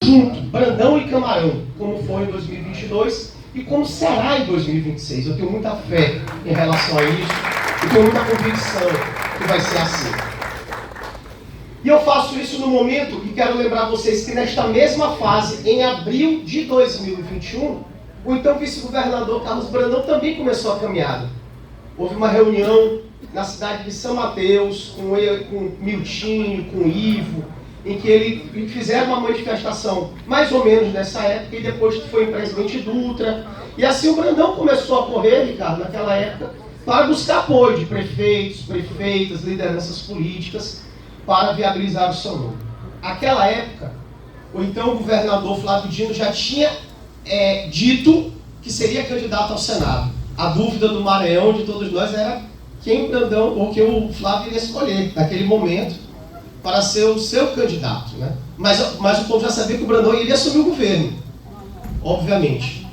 junto, Brandão e Camarão, como foi em 2022 e como será em 2026. Eu tenho muita fé em relação a isso e tenho muita convicção que vai ser assim. E eu faço isso no momento e quero lembrar vocês que nesta mesma fase, em abril de 2021, o então vice-governador Carlos Brandão também começou a caminhada. Houve uma reunião na cidade de São Mateus, com Miltinho, com Ivo, em que ele fizeram uma manifestação mais ou menos nessa época, e depois foi em Presidente Dutra. E assim o Brandão começou a correr, Ricardo, naquela época, para buscar apoio de prefeitos, prefeitas, lideranças políticas, para viabilizar o seu nome. Aquela época, o então governador Flávio Dino já tinha dito que seria candidato ao Senado. A dúvida do Maranhão, de todos nós, era quem o Brandão ou quem o Flávio iria escolher naquele momento para ser o seu candidato, né? Mas o povo já sabia que o Brandão iria assumir o governo, obviamente.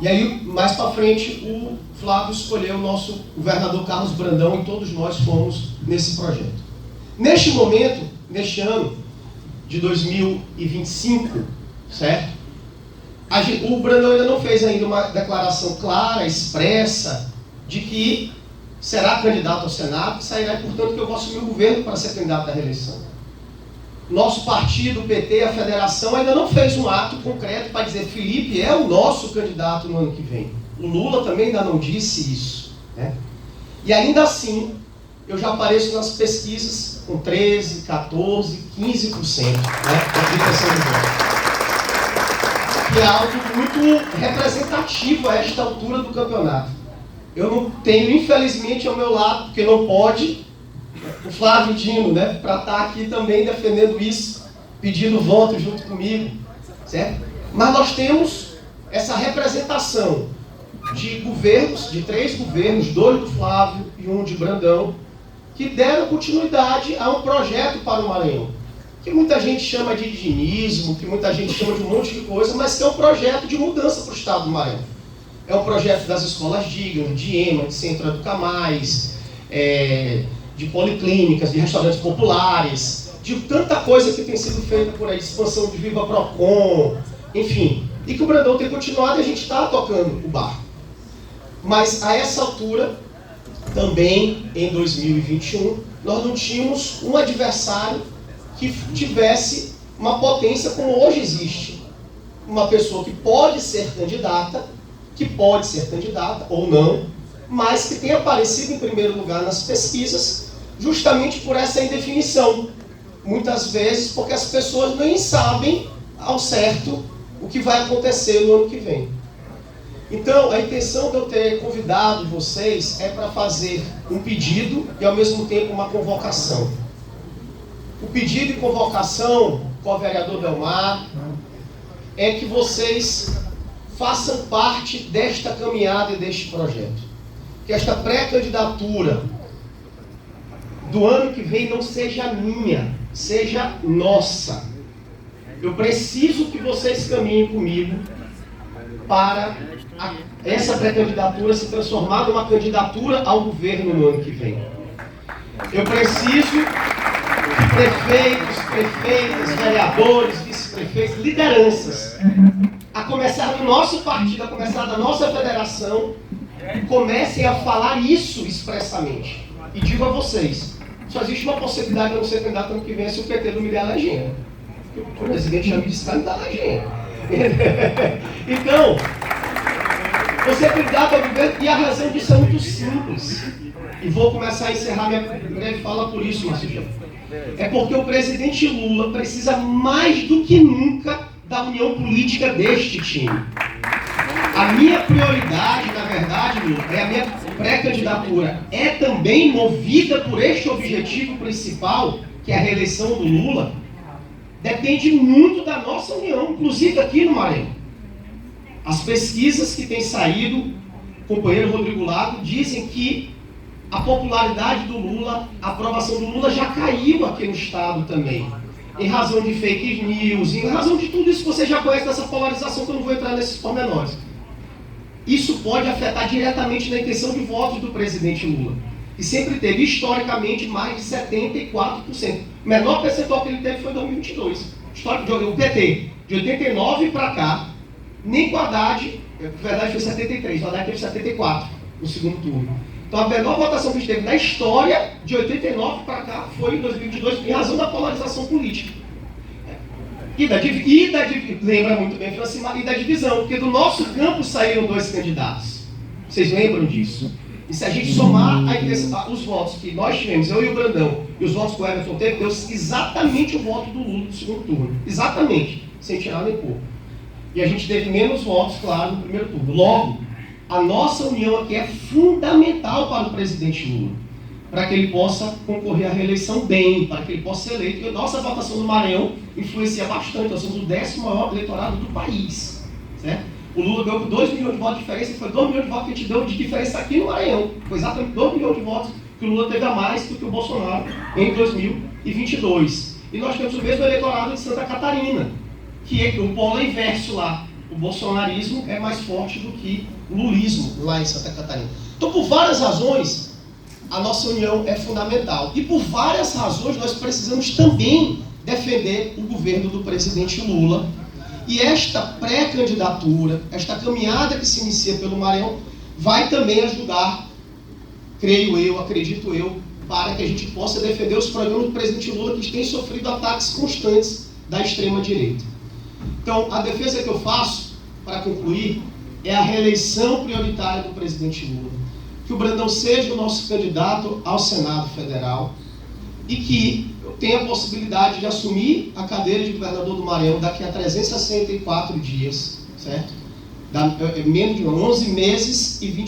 E aí, mais para frente, o Flávio escolheu o nosso governador Carlos Brandão e todos nós fomos nesse projeto. Neste momento, neste ano de 2025, certo? O Brandão ainda não fez ainda uma declaração clara, expressa, de que será candidato ao Senado e sairá, e, portanto, que eu vou assumir o governo para ser candidato à reeleição. Nosso partido, o PT, a federação, ainda não fez um ato concreto para dizer Felipe é o nosso candidato no ano que vem. O Lula também ainda não disse isso, né? E ainda assim, eu já apareço nas pesquisas com 13%, 14%, 15%, né, de intenção de voto. Que é algo muito representativo a esta altura do campeonato. Eu não tenho, infelizmente, ao meu lado, porque não pode, o Flávio Dino, né, para estar aqui também defendendo isso, pedindo voto junto comigo, certo? Mas nós temos essa representação de governos, de 3 governos, 2 do Flávio e 1 de Brandão, que deram continuidade a um projeto para o Maranhão, que muita gente chama de dinismo, que muita gente chama de um monte de coisa, mas que é um projeto de mudança para o estado do Maranhão. É um projeto das escolas dignas, de EMA, de Centro Educar Mais, de policlínicas, de restaurantes populares, de tanta coisa que tem sido feita por aí, expansão de Viva Procon, enfim. E que o Brandão tem continuado e a gente está tocando o barco. Mas a essa altura, também em 2021, nós não tínhamos um adversário que tivesse uma potência como hoje existe. Uma pessoa que pode ser candidata ou não, mas que tem aparecido em primeiro lugar nas pesquisas, justamente por essa indefinição. Muitas vezes porque as pessoas nem sabem ao certo o que vai acontecer no ano que vem. Então, a intenção de eu ter convidado vocês é para fazer um pedido e, ao mesmo tempo, uma convocação. O pedido e convocação com o vereador Delmar é que vocês façam parte desta caminhada e deste projeto. Que esta pré-candidatura do ano que vem não seja minha, seja nossa. Eu preciso que vocês caminhem comigo para essa pré-candidatura se transformar numa candidatura ao governo no ano que vem. Eu preciso de prefeitas, vereadores, vice-prefeitos, lideranças, a começar do nosso partido, a começar da nossa federação, comecem a falar isso expressamente. E digo a vocês, só existe uma possibilidade de eu não ser candidato ano que vem se o PT não me der a legenda. O presidente já me disse que não dá a legenda. Então, você é candidato ao governo, e a razão disso é muito simples. E vou começar a encerrar minha breve fala por isso, Márcio. É porque o presidente Lula precisa mais do que nunca da união política deste time. A minha prioridade, na verdade, Lula, a minha pré-candidatura é também movida por este objetivo principal, que é a reeleição do Lula, depende muito da nossa união, inclusive aqui no Maranhão. As pesquisas que têm saído, o companheiro Rodrigo Lago, dizem que a popularidade do Lula, a aprovação do Lula já caiu aqui no estado também. Em razão de fake news, em razão de tudo isso que você já conhece dessa polarização, que eu não vou entrar nesses pormenores. Isso pode afetar diretamente na intenção de votos do presidente Lula. E sempre teve, historicamente, mais de 74%. O menor percentual que ele teve foi em 2022. o PT, de 89 para cá, nem com a Haddad, na verdade foi 73, o Haddad teve 74 no segundo turno. Então a menor votação que a gente teve na história, de 89 para cá, foi em 2022, em razão da polarização política. Lembra muito bem, Francimar, e da divisão, porque do nosso campo saíram 2 candidatos. Vocês lembram disso? E se a gente somar os votos que nós tivemos, eu e o Brandão, e os votos que o Everton teve, deu exatamente o voto do Lula no segundo turno. Exatamente, sem tirar nem pôr. E a gente teve menos votos, claro, no primeiro turno. Logo, a nossa união aqui é fundamental para o presidente Lula, para que ele possa concorrer à reeleição bem, para que ele possa ser eleito. E a nossa votação no Maranhão influencia bastante. Nós somos o 10º maior eleitorado do país, certo? O Lula ganhou por 2 milhões de votos de diferença, foi 2 milhões de votos que a gente deu de diferença aqui no Maranhão. Foi exatamente 2 milhões de votos que o Lula teve a mais do que o Bolsonaro em 2022. E nós temos o mesmo eleitorado de Santa Catarina, que é o polo inverso lá. O bolsonarismo é mais forte do que o lulismo lá em Santa Catarina. Então, por várias razões, a nossa união é fundamental. E por várias razões, nós precisamos também defender o governo do presidente Lula. E esta pré-candidatura, esta caminhada que se inicia pelo Maranhão, vai também ajudar, creio eu, acredito eu, para que a gente possa defender os programas do presidente Lula, que têm sofrido ataques constantes da extrema-direita. Então, a defesa que eu faço, para concluir, é a reeleição prioritária do presidente Lula. Que o Brandão seja o nosso candidato ao Senado Federal e que eu tenha a possibilidade de assumir a cadeira de governador do Maranhão daqui a 364 dias, certo? Menos de 11 meses e 20